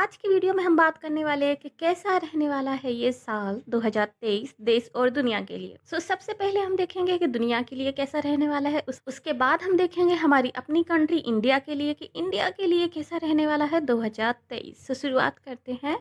आज की वीडियो में हम बात करने वाले हैं कि कैसा रहने वाला है ये साल 2023 देश और दुनिया के लिए। सबसे पहले हम देखेंगे कि दुनिया के लिए कैसा रहने वाला है। उसके बाद हम देखेंगे हमारी अपनी कंट्री इंडिया के लिए कि इंडिया के लिए कैसा रहने वाला है 2023। शुरुआत करते हैं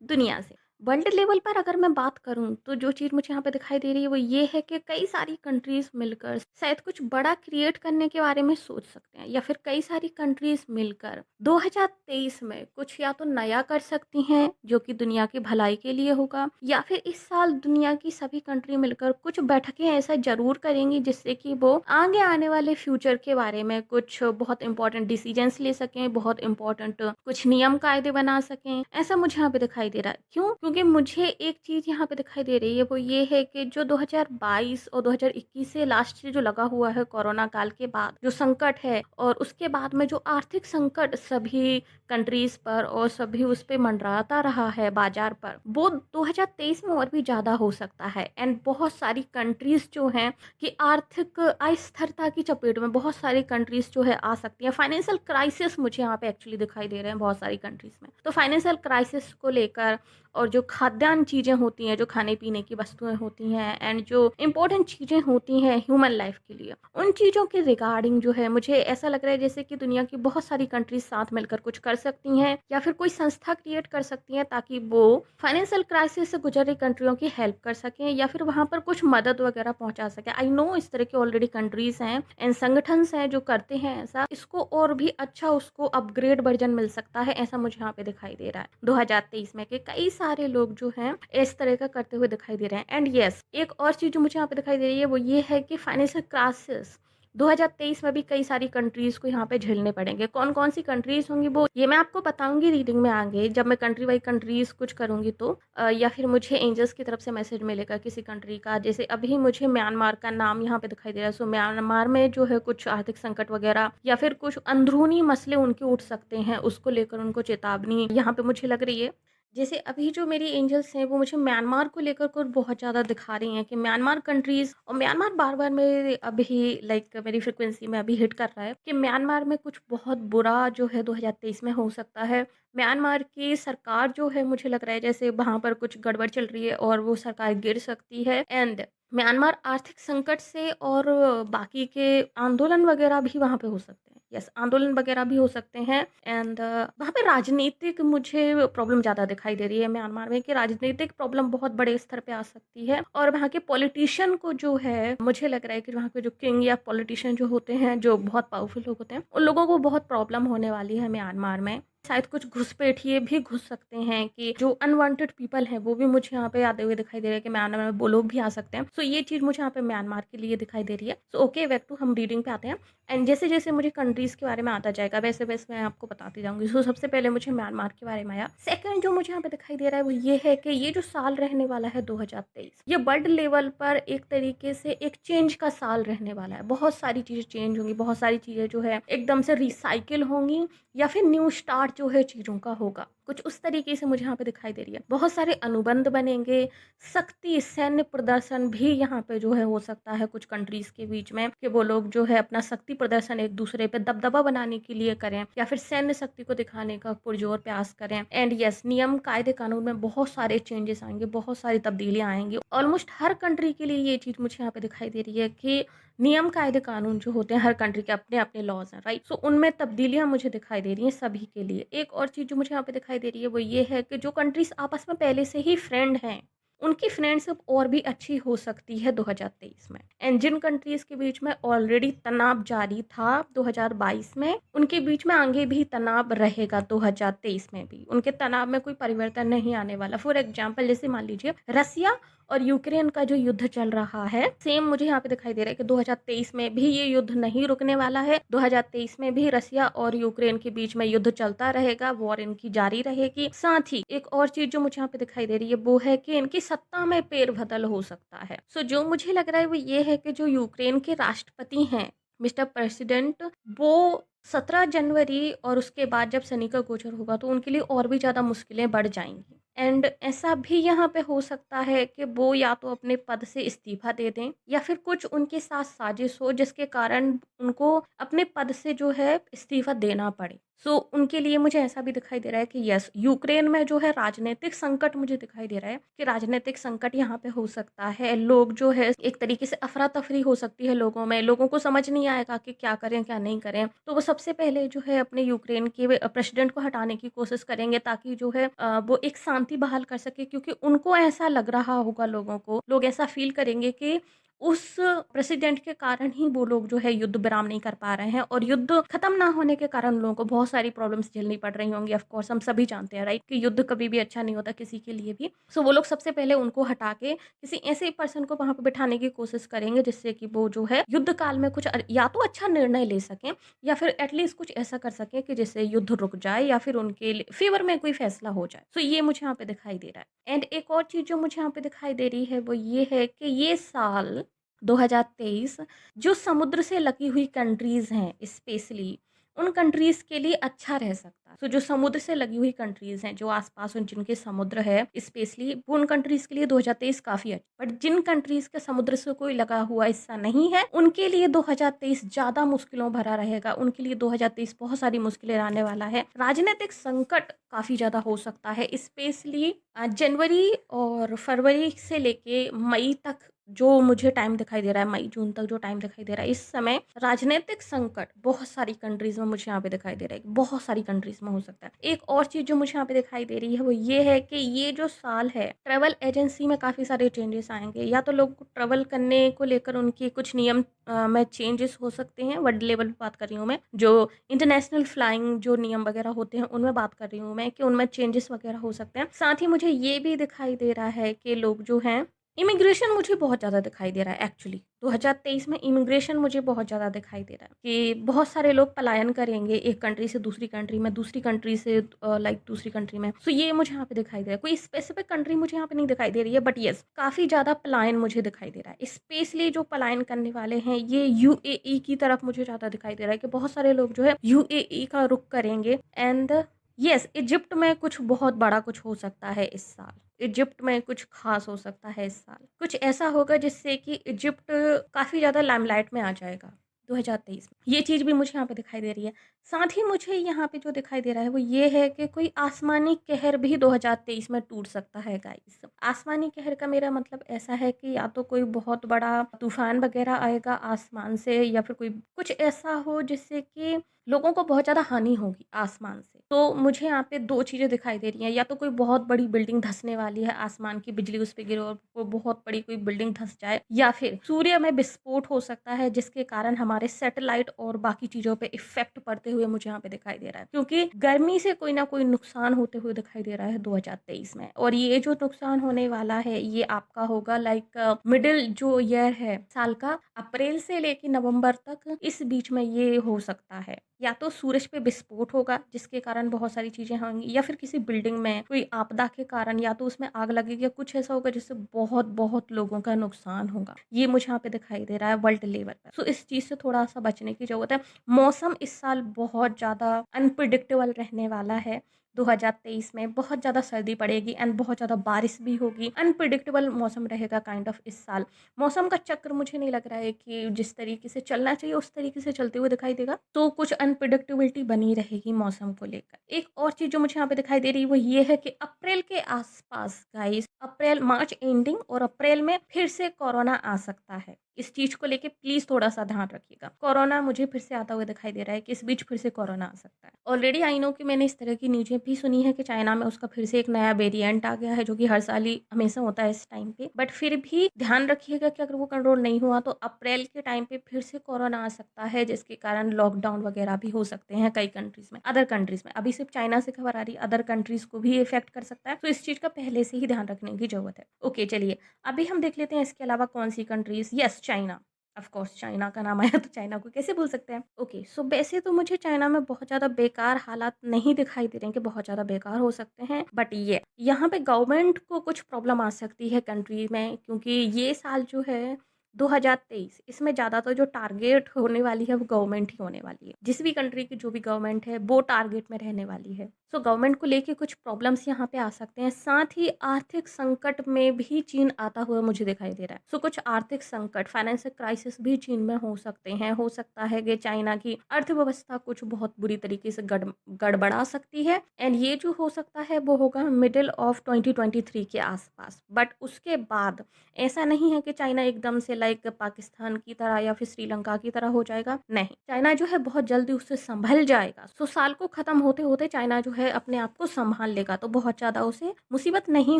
दुनिया से। वर्ल्ड लेवल पर अगर मैं बात करूं तो जो चीज़ मुझे यहाँ पे दिखाई दे रही है वो ये है कि कई सारी कंट्रीज मिलकर शायद कुछ बड़ा क्रिएट करने के बारे में सोच सकते हैं, या फिर कई सारी कंट्रीज मिलकर 2023 में कुछ या तो नया कर सकती हैं जो कि दुनिया की भलाई के लिए होगा, या फिर इस साल दुनिया की सभी कंट्री मिलकर कुछ बैठकें ऐसा जरूर करेंगी जिससे कि वो आगे आने वाले फ्यूचर के बारे में कुछ बहुत इंपॉर्टेंट डिसीजंस ले सकें, बहुत इंपॉर्टेंट कुछ नियम कायदे बना सकें। ऐसा मुझे यहाँ पे दिखाई दे रहा है। क्यों? क्योंकि मुझे एक चीज यहाँ पे दिखाई दे रही है, वो ये है कि जो 2022 और 2021 से लास्ट से जो लगा हुआ है कोरोना काल के बाद जो संकट है, और उसके बाद में जो आर्थिक संकट सभी कंट्रीज पर और सभी उस पे मंडराता रहा है बाजार पर, वो 2023 में और भी ज्यादा हो सकता है। एंड बहुत सारी कंट्रीज जो हैं कि आर्थिक अस्थिरता की चपेट में बहुत सारी कंट्रीज जो है आ सकती हैं। फाइनेंशियल क्राइसिस मुझे यहाँ पे एक्चुअली दिखाई दे रहे हैं बहुत सारी कंट्रीज में। तो फाइनेंशियल क्राइसिस को लेकर और जो खाद्यान्न चीज़ें होती हैं, जो खाने पीने की वस्तुएं होती हैं, एंड जो इम्पोर्टेंट चीज़ें होती हैं ह्यूमन लाइफ के लिए, उन चीज़ों के रिगार्डिंग जो है मुझे ऐसा लग रहा है जैसे कि दुनिया की बहुत सारी कंट्रीज साथ मिलकर कुछ कर सकती हैं, या फिर कोई संस्था क्रिएट कर सकती हैं ताकि वो फाइनेंशियल क्राइसिस से गुजर रही कंट्रियों की हेल्प कर सकें, या फिर वहां पर कुछ मदद वगैरह पहुंचा सके। आई नो इस तरह के ऑलरेडी कंट्रीज हैं एंड संगठन हैं जो करते हैं ऐसा। इसको और भी अच्छा उसको अपग्रेड वर्जन मिल सकता है, ऐसा मुझे यहाँ पे दिखाई दे रहा है 2023 में कि कई सारे लोग जो हैं इस तरह का करते हुए दिखाई दे रहे हैं। एंड यस, एक और चीज जो मुझे यहाँ पे दिखाई दे रही है वो ये है कि फाइनेंशियल क्राइसिस 2023 में भी कई सारी कंट्रीज को यहाँ पे झेलने पड़ेंगे। कौन कौन सी कंट्रीज होंगी वो ये मैं आपको बताऊंगी रीडिंग में आगे, जब मैं कंट्री वाइज कंट्रीज कुछ करूंगी तो या फिर मुझे एंजल्स की तरफ से मैसेज मिलेगा किसी कंट्री का। जैसे अभी मुझे म्यांमार का नाम यहाँ पे दिखाई दे रहा है। म्यांमार में जो है कुछ आर्थिक संकट वगैरह या फिर कुछ अंदरूनी मसले उनके उठ सकते हैं, उसको लेकर उनको चेतावनी यहाँ पे मुझे लग रही है। जैसे अभी जो मेरी एंजल्स हैं वो मुझे म्यांमार को लेकर कुछ बहुत ज़्यादा दिखा रही हैं कि म्यांमार कंट्रीज़, और म्यांमार बार-बार मेरे अभी लाइक मेरी फ्रीक्वेंसी में अभी हिट कर रहा है कि म्यांमार में कुछ बहुत बुरा जो है 2023 में हो सकता है। म्यांमार की सरकार जो है मुझे लग रहा है जैसे वहाँ पर कुछ गड़बड़ चल रही है और वो सरकार गिर सकती है। एंड म्यांमार आर्थिक संकट से और बाकी के आंदोलन वगैरह भी वहाँ पे हो सकते हैं। यस, आंदोलन वगैरह भी हो सकते हैं। एंड वहाँ पे राजनीतिक मुझे प्रॉब्लम ज़्यादा दिखाई दे रही है म्यांमार में कि राजनीतिक प्रॉब्लम बहुत बड़े स्तर पे आ सकती है। और वहाँ के पॉलिटिशियन को जो है मुझे लग रहा है कि वहाँ के जो किंग या पॉलिटिशियन जो होते हैं, जो बहुत पावरफुल लोग होते हैं, उन लोगों को बहुत प्रॉब्लम होने वाली है म्यांमार में। शायद कुछ घुसपैठिए भी घुस सकते हैं कि जो अनवांटेड पीपल हैं वो भी मुझे यहाँ पे आते हुए दिखाई दे रहे हैं कि म्यांमार में वो लोग भी आ सकते हैं। ये चीज़ मुझे यहाँ पे म्यांमार के लिए दिखाई दे रही है। ओके, बैक टू हम रीडिंग पे आते हैं। एंड जैसे जैसे मुझे कंट्रीज के बारे में आता जाएगा वैसे वैसे मैं आपको बताती जाऊंगी। सबसे पहले मुझे म्यांमार के बारे में आया। सेकंड जो मुझे यहाँ पे दिखाई दे रहा है वो ये है कि ये जो साल रहने वाला है 2023, ये वर्ल्ड लेवल पर एक तरीके से एक चेंज का साल रहने वाला है। बहुत सारी चीजें चेंज होंगी, बहुत सारी चीजें जो है एकदम से रिसाइकिल होंगी, या फिर न्यू स्टार्ट जो है चीजों का होगा। कुछ उस तरीके से मुझे यहाँ पे दिखाई दे रही है। बहुत सारे अनुबंध बनेंगे, शक्ति सैन्य प्रदर्शन भी यहाँ पे जो है हो सकता है कुछ कंट्रीज के बीच में, कि वो लोग जो है अपना शक्ति प्रदर्शन एक दूसरे पे दबदबा बनाने के लिए करें, या फिर सैन्य शक्ति को दिखाने का पुरजोर प्रयास करें। एंड यस, नियम कायदे कानून में बहुत सारे चेंजेस आएंगे, बहुत सारी तब्दीलियां आएंगी। ऑलमोस्ट हर कंट्री के लिए ये चीज मुझे यहाँ पे दिखाई दे रही है कि नियम कायदे कानून जो होते हैं हर कंट्री के अपने अपने लॉज हैं, राइट। उनमें तब्दीलियां मुझे दिखाई दे रही हैं सभी के लिए। एक और चीज जो मुझे यहाँ पे दिखाई दे रही है वो ये है कि जो कंट्रीज आपस में पहले से ही फ्रेंड हैं उनकी फ्रेंडशिप और भी अच्छी हो सकती है 2023 में। एंड जिन कंट्रीज के बीच में ऑलरेडी तनाव जारी था 2022 में, उनके बीच में आगे भी तनाव रहेगा 2023 में भी। उनके तनाव में कोई परिवर्तन नहीं आने वाला। फॉर एग्जाम्पल, जैसे मान लीजिए रसिया और यूक्रेन का जो युद्ध चल रहा है, सेम मुझे यहाँ पे दिखाई दे रहा है कि 2023 में भी ये युद्ध नहीं रुकने वाला है। 2023 में भी रसिया और यूक्रेन के बीच में युद्ध चलता रहेगा, वॉर इनकी जारी रहेगी। साथ ही एक और चीज जो मुझे यहाँ पे दिखाई दे रही है वो है कि इनकी सत्ता में फेरबदल हो सकता है। जो मुझे लग रहा है वो ये है कि जो यूक्रेन के राष्ट्रपति हैं मिस्टर प्रेसिडेंट, वो 17 जनवरी और उसके बाद जब शनि का गोचर होगा तो उनके लिए और भी ज्यादा मुश्किलें बढ़ जाएंगी। एंड ऐसा भी यहाँ पे हो सकता है कि वो या तो अपने पद से इस्तीफा दे दें, या फिर कुछ उनके साथ साजिश हो जिसके कारण उनको अपने पद से जो है इस्तीफा देना पड़े। सो उनके लिए मुझे ऐसा भी दिखाई दे रहा है कि यस, यूक्रेन में जो है राजनीतिक संकट मुझे दिखाई दे रहा है कि राजनीतिक संकट यहाँ पे हो सकता है। लोग जो है एक तरीके से अफ़रा-तफ़री हो सकती है लोगों में, लोगों को समझ नहीं आएगा कि क्या करें, क्या नहीं करें। तो वो सबसे पहले जो है अपने यूक्रेन के प्रेसिडेंट को हटाने की कोशिश करेंगे ताकि जो है वो एक शांति बहाल कर सके, क्योंकि उनको ऐसा लग रहा होगा, लोगों को, लोग ऐसा फ़ील करेंगे कि उस प्रेसिडेंट के कारण ही वो लोग जो है युद्ध विराम नहीं कर पा रहे हैं, और युद्ध खत्म ना होने के कारण लोगों को बहुत सारी प्रॉब्लम्स झेलनी पड़ रही होंगी। ऑफ कोर्स हम सभी जानते हैं, राइट, कि युद्ध कभी भी अच्छा नहीं होता किसी के लिए भी। सो वो लोग सबसे पहले उनको हटा के किसी ऐसे पर्सन को वहां पे बिठाने की कोशिश करेंगे जिससे कि वो जो है युद्ध काल में कुछ या तो अच्छा निर्णय ले सकें, या फिर एटलीस्ट कुछ ऐसा कर सकें कि जिससे युद्ध रुक जाए या फिर उनके फेवर में कोई फैसला हो जाए। सो ये मुझे यहाँ पे दिखाई दे रहा है। एंड एक और चीज जो मुझे यहाँ पे दिखाई दे रही है वो ये है कि ये साल 2023 जो समुद्र से लगी हुई कंट्रीज़ हैं स्पेशली, उन कंट्रीज़ के लिए अच्छा रह सकता है। तो जो समुद्र से लगी हुई कंट्रीज़ हैं, जो आस-पास उन जिनके समुद्र है स्पेशली, वो उन कंट्रीज़ के लिए 2023 काफ़ी अच्छा। बट जिन कंट्रीज़ के समुद्र से कोई लगा हुआ हिस्सा नहीं है, उनके लिए 2023 ज़्यादा मुश्किलों भरा रहेगा। उनके लिए 2023 बहुत सारी मुश्किलें लाने वाला है। राजनीतिक संकट काफ़ी ज़्यादा हो सकता है स्पेशली जनवरी और फरवरी से लेके मई तक जो मुझे टाइम दिखाई दे रहा है, मई जून तक जो टाइम दिखाई दे रहा है, इस समय राजनीतिक संकट बहुत सारी कंट्रीज में मुझे यहाँ पे दिखाई दे रहा है, बहुत सारी कंट्रीज में हो सकता है। एक और चीज जो मुझे यहाँ पे दिखाई दे रही है वो ये है कि ये जो साल है, ट्रेवल एजेंसी में काफी सारे चेंजेस आएंगे। या तो लोग ट्रेवल करने को लेकर उनके कुछ नियम में चेंजेस हो सकते हैं, वर्ल्ड लेवल पे बात कर रही हूँ मैं, जो इंटरनेशनल फ्लाइंग जो नियम वगैरह होते हैं उनमें बात कर रही हूँ मैं, कि उनमें चेंजेस वगैरह हो सकते हैं। साथ ही मुझे ये भी दिखाई दे रहा है कि लोग जो हैं, इमिग्रेशन मुझे बहुत ज़्यादा दिखाई दे रहा है एक्चुअली। 2023 में इमिग्रेशन मुझे बहुत ज़्यादा दिखाई दे रहा है कि बहुत सारे लोग पलायन करेंगे एक कंट्री से दूसरी कंट्री में, दूसरी कंट्री से लाइक दूसरी कंट्री में। सो ये मुझे यहाँ पे दिखाई दे रहा है। कोई स्पेसिफिक कंट्री मुझे यहाँ पे नहीं दिखाई दे रही है, बट येस, काफ़ी ज़्यादा पलायन मुझे दिखाई दे रहा है। स्पेशली जो पलायन करने वाले हैं ये यूएई की तरफ मुझे ज़्यादा दिखाई दे रहा है कि बहुत सारे लोग जो है यूएई का रुख करेंगे। एंड यस, इजिप्ट में कुछ बहुत बड़ा कुछ हो सकता है इस साल। इजिप्ट में कुछ खास हो सकता है इस साल। कुछ ऐसा होगा जिससे कि इजिप्ट काफ़ी ज़्यादा लाइमलाइट में आ जाएगा 2023 में। ये चीज़ भी मुझे यहाँ पे दिखाई दे रही है। साथ ही मुझे यहाँ पे जो दिखाई दे रहा है वो ये है कि कोई आसमानी कहर भी 2023 में टूट सकता है गाइस। आसमानी कहर का मेरा मतलब ऐसा है कि या तो कोई बहुत बड़ा तूफान वगैरह आएगा आसमान से, या फिर कोई कुछ ऐसा हो जिससे कि लोगों को बहुत ज़्यादा हानि होगी आसमान से। तो मुझे यहाँ पे 2 चीज़ें दिखाई दे रही हैं, या तो कोई बहुत बड़ी बिल्डिंग धँसने वाली है, आसमान की बिजली उस पे गिरे और वो बहुत बड़ी कोई बिल्डिंग धँस जाए, या फिर सूर्य में विस्फोट हो सकता है जिसके कारण हमारे सैटेलाइट और बाकी चीज़ों पे इफ़ेक्ट पड़ते हुए मुझे यहाँ पे दिखाई दे रहा है। क्योंकि गर्मी से कोई ना कोई नुकसान होते हुए दिखाई दे रहा है 2023 में, और ये जो नुकसान होने वाला है ये आपका होगा लाइक मिडल जो ईयर है साल का, अप्रैल से लेके नवंबर तक, इस बीच में ये हो सकता है। या तो सूरज पे विस्फोट होगा जिसके कारण बहुत सारी चीज़ें होंगी, या फिर किसी बिल्डिंग में कोई आपदा के कारण या तो उसमें आग लगेगी या कुछ ऐसा होगा जिससे बहुत बहुत लोगों का नुकसान होगा। ये मुझे यहाँ पे दिखाई दे रहा है वर्ल्ड लेवल पर। सो इस चीज़ से थोड़ा सा बचने की ज़रूरत है। मौसम इस साल बहुत ज़्यादा अनप्रिडिक्टेबल रहने वाला है। 2023 में बहुत ज़्यादा सर्दी पड़ेगी एंड बहुत ज़्यादा बारिश भी होगी। अनप्रिडिक्टेबल मौसम रहेगा काइंड ऑफ इस साल। मौसम का चक्र मुझे नहीं लग रहा है कि जिस तरीके से चलना चाहिए उस तरीके से चलते हुए दिखाई देगा, तो कुछ अनप्रिडिक्टेबिलिटी बनी रहेगी मौसम को लेकर। एक और चीज़ जो मुझे यहाँ पे दिखाई दे रही है वो ये है कि अप्रैल के आसपास गाइस, अप्रैल मार्च एंडिंग और अप्रैल में फिर से कोरोना आ सकता है। इस चीज़ को लेके प्लीज़ थोड़ा-सा ध्यान रखिएगा। कोरोना मुझे फिर से आता हुआ दिखाई दे रहा है कि इस बीच फिर से कोरोना आ सकता है। ऑलरेडी आई नो कि मैंने इस तरह की न्यूज़ें भी सुनी है कि चाइना में उसका फिर से एक नया वेरिएंट आ गया है, जो कि हर साल ही हमेशा होता है इस टाइम पे। बट फिर भी ध्यान रखिएगा कि अगर वो कंट्रोल नहीं हुआ तो अप्रैल के टाइम पे फिर से कोरोना आ सकता है, जिसके कारण लॉकडाउन वगैरह भी हो सकते हैं कई कंट्रीज़ में, अदर कंट्रीज़ में। अभी सिर्फ चाइना से खबर आ रही है, अदर कंट्रीज़ को भी इफ़ेक्ट कर सकता है। तो इस चीज़ का पहले से ही ध्यान रखने की ज़रूरत है। ओके, चलिए अभी हम देख लेते हैं इसके अलावा कौन-सी countries. Yes, China. Of course China का नाम आया तो चाइना को कैसे भूल सकते हैं। ओके, सो वैसे तो मुझे चाइना में बहुत ज़्यादा बेकार हालात नहीं दिखाई दे रहे हैं कि बहुत ज़्यादा बेकार हो सकते हैं, बट ये यहाँ पे गवर्नमेंट को कुछ प्रॉब्लम आ सकती है कंट्री में, क्योंकि ये साल जो है 2023 इसमें ज़्यादातर जो टारगेट होने वाली है वो गवर्नमेंट ही होने वाली है। जिस भी कंट्री की जो भी गवर्नमेंट है वो टारगेट में रहने वाली है। सो गवर्नमेंट को लेके कुछ प्रॉब्लम्स यहाँ पे आ सकते हैं। साथ ही आर्थिक संकट में भी चीन आता हुआ मुझे दिखाई दे रहा है। सो कुछ आर्थिक संकट, फाइनेंशियल क्राइसिस भी चीन में हो सकते हैं। हो सकता है कि चाइना की अर्थव्यवस्था कुछ बहुत बुरी तरीके से गड़बड़ा सकती है एंड ये जो हो सकता है वो होगा मिडल ऑफ 2023 के आसपास। बट उसके बाद ऐसा नहीं है कि चाइना एकदम से लाइक पाकिस्तान की तरह या फिर श्रीलंका की तरह हो जाएगा, नहीं। चाइना जो है बहुत जल्दी उससे संभल जाएगा। सो साल को खत्म होते-होते चाइना जो है अपने आप को संभाल लेगा, तो बहुत ज़्यादा उसे मुसीबत नहीं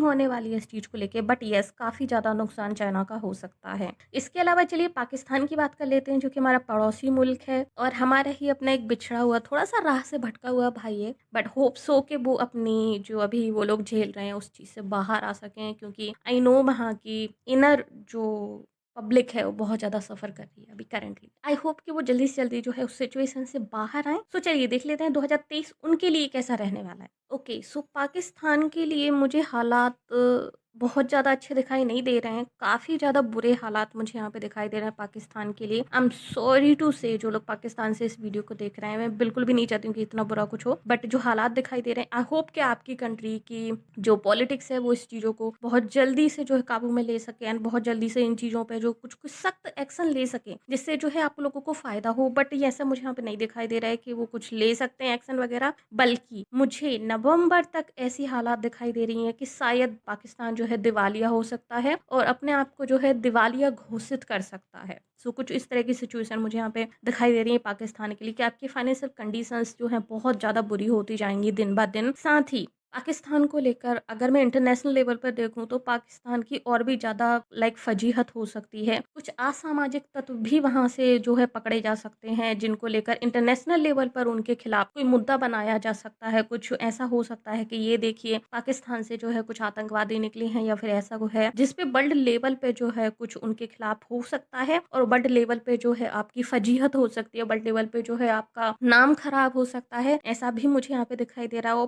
होने वाली है इस चीज़ को लेके। बट येस, काफ़ी ज़्यादा नुकसान चाइना का हो सकता है। इसके अलावा चलिए पाकिस्तान की बात कर लेते हैं, जो कि हमारा पड़ोसी मुल्क है और हमारा ही अपना एक बिछड़ा हुआ, थोड़ा-सा राह से भटका हुआ भाई है। बट होप सो कि वो अपनी जो अभी वो लोग झेल रहे हैं उस चीज़ से बाहर आ सकें, क्योंकि आई नो वहाँ की इनर जो पब्लिक है वो बहुत ज़्यादा सफ़र कर रही है अभी करंटली। आई होप कि वो जल्दी से जल्दी जो है उस सिचुएशन से बाहर आएँ। सो चलिए देख लेते हैं 2023 उनके लिए कैसा रहने वाला है। ओके, सो पाकिस्तान के लिए मुझे हालात बहुत ज़्यादा अच्छे दिखाई नहीं दे रहे हैं। काफ़ी ज़्यादा बुरे हालात मुझे यहाँ पे दिखाई दे रहे हैं पाकिस्तान के लिए। आई एम सॉरी टू से जो लोग पाकिस्तान से इस वीडियो को देख रहे हैं, मैं बिल्कुल भी नहीं चाहती हूँ कि इतना बुरा कुछ हो। बट जो हालात दिखाई दे रहे हैं, आई होप कि आपकी कंट्री की जो पॉलिटिक्स है वो इस चीज़ों को बहुत जल्दी से जो है काबू में ले सके एंड बहुत जल्दी से इन चीज़ों पे जो कुछ-कुछ सख्त एक्शन ले सके, जिससे जो है आप लोगों को फ़ायदा हो। बट ये ऐसा मुझे यहाँ पे नहीं दिखाई दे रहा है कि वो कुछ ले सकते हैं एक्शन वगैरह, बल्कि मुझे नवंबर तक ऐसी हालात दिखाई दे रही हैं कि शायद पाकिस्तान जो है दिवालिया हो सकता है और अपने आप को जो है दिवालिया घोषित कर सकता है। सो कुछ इस तरह की सिचुएशन मुझे यहाँ पे दिखाई दे रही है पाकिस्तान के लिए कि आपकी फाइनेंशियल कंडीशंस जो हैं बहुत ज़्यादा बुरी होती जाएँगी दिन ब दिन। साथ ही पाकिस्तान को लेकर अगर मैं इंटरनेशनल लेवल पर देखूँ तो पाकिस्तान की और भी ज़्यादा लाइक फ़जीहत हो सकती है। कुछ असामाजिक तत्व भी वहाँ से जो है पकड़े जा सकते हैं, जिनको लेकर इंटरनेशनल लेवल पर उनके खिलाफ कोई मुद्दा बनाया जा सकता है। कुछ ऐसा हो सकता है कि ये देखिए पाकिस्तान से जो है कुछ आतंकवादी निकले हैं या फिर ऐसा वो है, जिस पे वर्ल्ड लेवल पे जो है कुछ उनके खिलाफ हो सकता है और वर्ल्ड लेवल पे जो है आपकी फ़जीहत हो सकती है, वर्ल्ड लेवल पे जो है आपका नाम खराब हो सकता है। ऐसा भी मुझे यहाँ पे दिखाई दे रहा है। और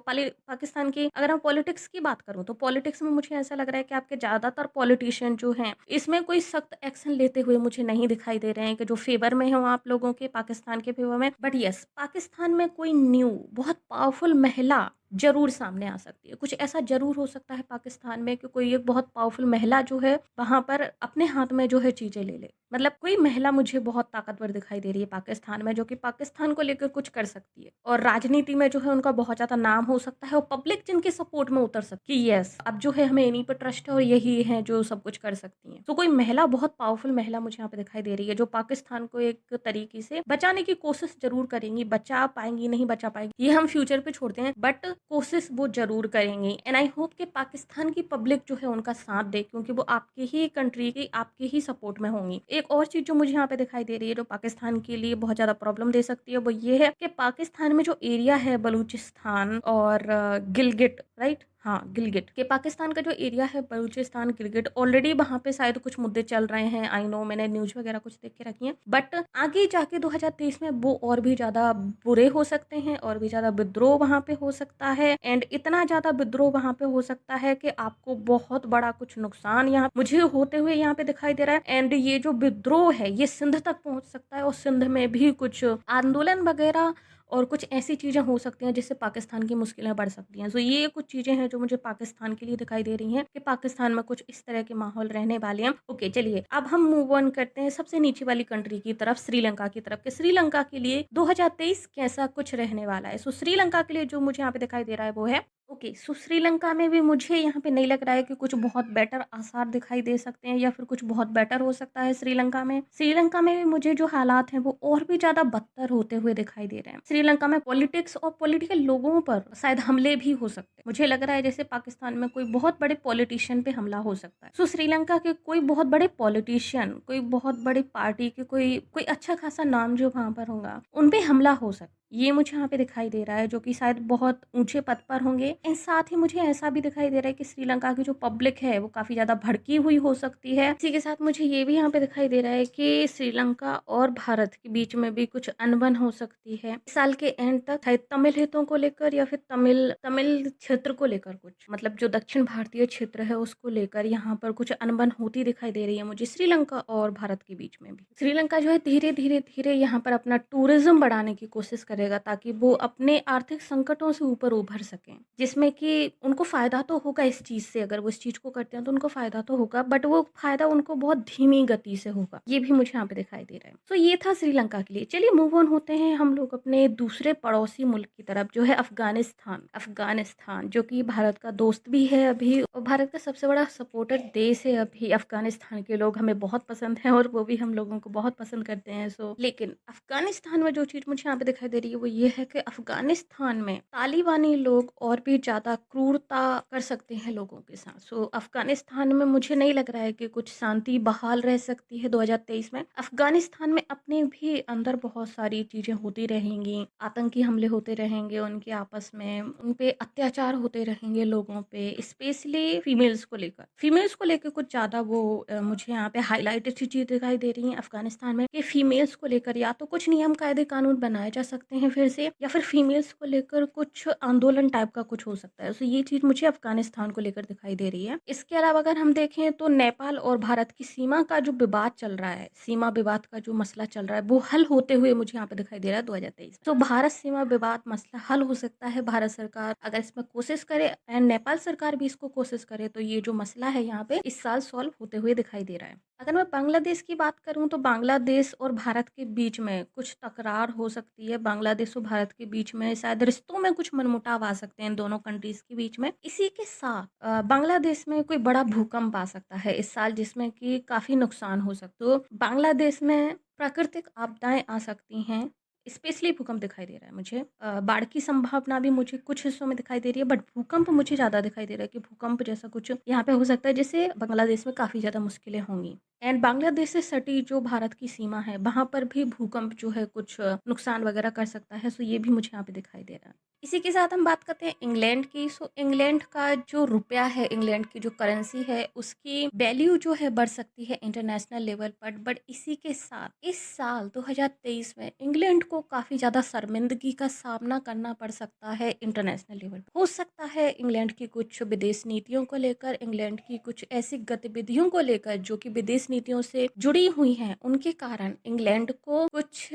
पाकिस्तान की अगर मैं पॉलिटिक्स की बात करूँ तो पॉलिटिक्स में मुझे ऐसा लग रहा है कि आपके ज़्यादातर पॉलिटिशियन जो हैं इसमें कोई सख्त एक्शन लेते हुए मुझे नहीं दिखाई दे रहे हैं कि जो फ़ेवर में हो आप लोगों के, पाकिस्तान के फ़ेवर में। बट येस, पाकिस्तान में कोई न्यू बहुत पावरफुल महिला ज़रूर सामने आ सकती है। कुछ ऐसा ज़रूर हो सकता है पाकिस्तान में कि कोई एक बहुत पावरफुल महिला जो है वहाँ पर अपने हाथ में जो है चीज़ें ले ले। मतलब कोई महिला मुझे बहुत ताकतवर दिखाई दे रही है पाकिस्तान में, जो कि पाकिस्तान को लेकर कुछ कर सकती है और राजनीति में जो है उनका बहुत ज़्यादा नाम हो सकता है और पब्लिक जिनके सपोर्ट में उतर सकती है। यस, अब जो है हमें इन्हीं पर ट्रस्ट है और यही है जो सब कुछ कर सकती हैं। तो कोई महिला, बहुत पावरफुल महिला मुझे यहाँ पे दिखाई दे रही है, जो पाकिस्तान को एक तरीके से बचाने की कोशिश ज़रूर करेंगी। बचा पाएँगी, नहीं बचा पाएँगी, ये हम फ्यूचर पे छोड़ते हैं, बट कोशिश वो ज़रूर करेंगी। एंड आई होप कि पाकिस्तान की पब्लिक जो है उनका साथ दे, क्योंकि वो आपकी ही कंट्री की, आपके ही सपोर्ट में होंगी। एक और चीज़ जो मुझे यहाँ पे दिखाई दे रही है, जो पाकिस्तान के लिए बहुत ज़्यादा प्रॉब्लम दे सकती है, वो ये है कि पाकिस्तान में जो एरिया है बलूचिस्तान और गिलगिट, राइट? हाँ, गिलगिट के पाकिस्तान का जो एरिया है बलूचिस्तान, गिलगिट, ऑलरेडी वहाँ पे शायद कुछ मुद्दे चल रहे हैं। आई नो, मैंने न्यूज़ वगैरह कुछ देख के रखी है। बट आगे जाके 2023 में वो और भी ज़्यादा बुरे हो सकते हैं, और भी ज़्यादा विद्रोह वहाँ पे हो सकता है एंड इतना ज़्यादा विद्रोह वहाँ पे हो सकता है कि आपको बहुत बड़ा कुछ नुकसान यहाँ मुझे होते हुए यहाँ पे दिखाई दे रहा है। एंड ये जो विद्रोह है ये सिंध तक पहुँच सकता है और सिंध में भी कुछ आंदोलन वगैरह और कुछ ऐसी चीज़ें हो सकती हैं जिससे पाकिस्तान की मुश्किलें बढ़ सकती हैं। सो ये कुछ चीज़ें हैं जो मुझे पाकिस्तान के लिए दिखाई दे रही हैं कि पाकिस्तान में कुछ इस तरह के माहौल रहने वाले हैं। ओके, चलिए अब हम मूव ऑन करते हैं सबसे नीचे वाली कंट्री की तरफ, श्रीलंका की तरफ। कि श्रीलंका के लिए 2023 कैसा कुछ रहने वाला है। सो श्रीलंका के लिए जो मुझे यहाँ पे दिखाई दे रहा है वो है, ओके, सो श्रीलंका में भी मुझे यहाँ पे नहीं लग रहा है कि कुछ बहुत बेटर आसार दिखाई दे सकते हैं या फिर कुछ बहुत बेटर हो सकता है श्रीलंका में। श्रीलंका में भी मुझे जो हालात हैं वो और भी ज़्यादा बदतर होते हुए दिखाई दे रहे हैं। श्रीलंका में पॉलिटिक्स और पॉलिटिकल लोगों पर शायद हमले भी हो सकते हैं। मुझे लग रहा है जैसे पाकिस्तान में कोई बहुत बड़े पॉलिटिशियन पे हमला हो सकता है। सो श्रीलंका के कोई बहुत बड़े पॉलिटिशियन, कोई बहुत बड़ी पार्टी के कोई कोई अच्छा खासा नाम जो वहाँ पर होगा, उन पे हमला हो सकता है। ये मुझे यहाँ पे दिखाई दे रहा है, जो कि शायद बहुत ऊंचे पद पर होंगे एंड साथ ही मुझे ऐसा भी दिखाई दे रहा है कि श्रीलंका की जो पब्लिक है वो काफ़ी ज़्यादा भड़की हुई हो सकती है। इसी के साथ मुझे ये भी यहाँ पे दिखाई दे रहा है कि श्रीलंका और भारत के बीच में भी कुछ अनबन हो सकती है। इस साल के एंड तक शायद तमिल हितों को लेकर या फिर तमिल तमिल क्षेत्र को लेकर कुछ मतलब जो दक्षिण भारतीय क्षेत्र है उसको लेकर यहाँ पर कुछ अनबन होती दिखाई दे रही है मुझे श्रीलंका और भारत के बीच में भी। श्रीलंका जो है धीरे-धीरे यहाँ पर अपना टूरिज़्म बढ़ाने की कोशिश करेगा ताकि वो अपने आर्थिक संकटों से ऊपर उभर सकें। जिसमें कि उनको फ़ायदा तो होगा इस चीज़ से, अगर वो इस चीज़ को करते हैं तो उनको फ़ायदा तो होगा, बट वो फ़ायदा उनको बहुत धीमी गति से होगा। ये भी मुझे यहाँ पे दिखाई दे रहा है। तो ये था श्रीलंका के लिए। चलिए मूव ऑन होते हैं हम लोग अपने दूसरे पड़ोसी मुल्क की तरफ जो है अफ़गानिस्तान। अफ़गानिस्तान जो कि भारत का दोस्त भी है अभी और भारत का सबसे बड़ा सपोर्टर देश है अभी। अफ़गानिस्तान के लोग हमें बहुत पसंद हैं और वो भी हम लोगों को बहुत पसंद करते हैं। लेकिन अफ़गानिस्तान में जो चीज़ मुझे यहाँ पे दिखाई दे रही है वो ये है कि अफ़गानिस्तान में तालिबानी लोग और भी ज़्यादा क्रूरता कर सकते हैं लोगों के साथ। अफ़गानिस्तान में मुझे नहीं लग रहा है कि कुछ शांति बहाल रह सकती है 2023 में। अफ़गानिस्तान में अपने भी अंदर बहुत सारी चीज़ें होती रहेंगी, आतंकी हमले होते रहेंगे उनके आपस में, उन पे अत्याचार होते रहेंगे लोगों पे, स्पेशली फीमेल्स को लेकर। फीमेल्स को लेकर कुछ ज़्यादा वो मुझे यहाँ पे हाइलाइटेड सी चीज़ दिखाई दे रही है अफ़गानिस्तान में कि फीमेल्स को लेकर या तो कुछ नियम कायदे कानून बनाए जा सकते हैं फिर से या फिर फीमेल्स को लेकर कुछ आंदोलन टाइप का कुछ हो सकता है। ये चीज़ मुझे अफ़गानिस्तान को लेकर दिखाई दे रही है। इसके अलावा अगर हम देखें तो नेपाल और भारत की सीमा का जो विवाद चल रहा है, सीमा विवाद का जो मसला चल रहा है वो हल होते हुए मुझे यहाँ पे दिखाई दे रहा है 2023। भारत सीमा विवाद मसला हल हो सकता है, भारत सरकार अगर इसमें कोशिश करे एंड नेपाल सरकार भी इसको कोशिश करे तो ये जो मसला है यहाँ पे इस साल सॉल्व होते हुए दिखाई दे रहा है। अगर मैं बांग्लादेश की बात करूँ तो बांग्लादेश और भारत के बीच में कुछ तकरार हो सकती है। बांग्लादेश और भारत के बीच में शायद रिश्तों में कुछ मनमुटाव आ सकते हैं इन दोनों कंट्रीज़ के बीच में। इसी के साथ बांग्लादेश में कोई बड़ा भूकंप आ सकता है इस साल जिसमें कि काफ़ी नुकसान हो सकता है। तो बांग्लादेश में प्राकृतिक आपदाएँ आ सकती हैं, स्पेशली भूकंप दिखाई दे रहा है मुझे। बाढ़ की संभावना भी मुझे कुछ हिस्सों में दिखाई दे रही है बट भूकंप मुझे ज़्यादा दिखाई दे रहा है कि भूकंप जैसा कुछ यहाँ पे हो सकता है जिससे बांग्लादेश में काफ़ी ज़्यादा मुश्किलें होंगी। एंड बांग्लादेश से सटी जो भारत की सीमा है वहाँ पर भी भूकंप जो है कुछ नुकसान वगैरह कर सकता है। ये भी मुझे यहाँ पे दिखाई दे रहा है। इसी के साथ हम बात करते हैं इंग्लैंड की। इंग्लैंड का जो रुपया है, इंग्लैंड की जो करेंसी है उसकी वैल्यू जो है बढ़ सकती है इंटरनेशनल लेवल पर। बट इसी के साथ इस साल 2023 में इंग्लैंड को काफ़ी ज़्यादा शर्मिंदगी का सामना करना पड़ सकता है इंटरनेशनल लेवल पर। हो सकता है इंग्लैंड की कुछ विदेश नीतियों को लेकर, इंग्लैंड की कुछ ऐसी गतिविधियों को लेकर जो कि विदेश नीतियों से जुड़ी हुई हैं, उनके कारण इंग्लैंड को कुछ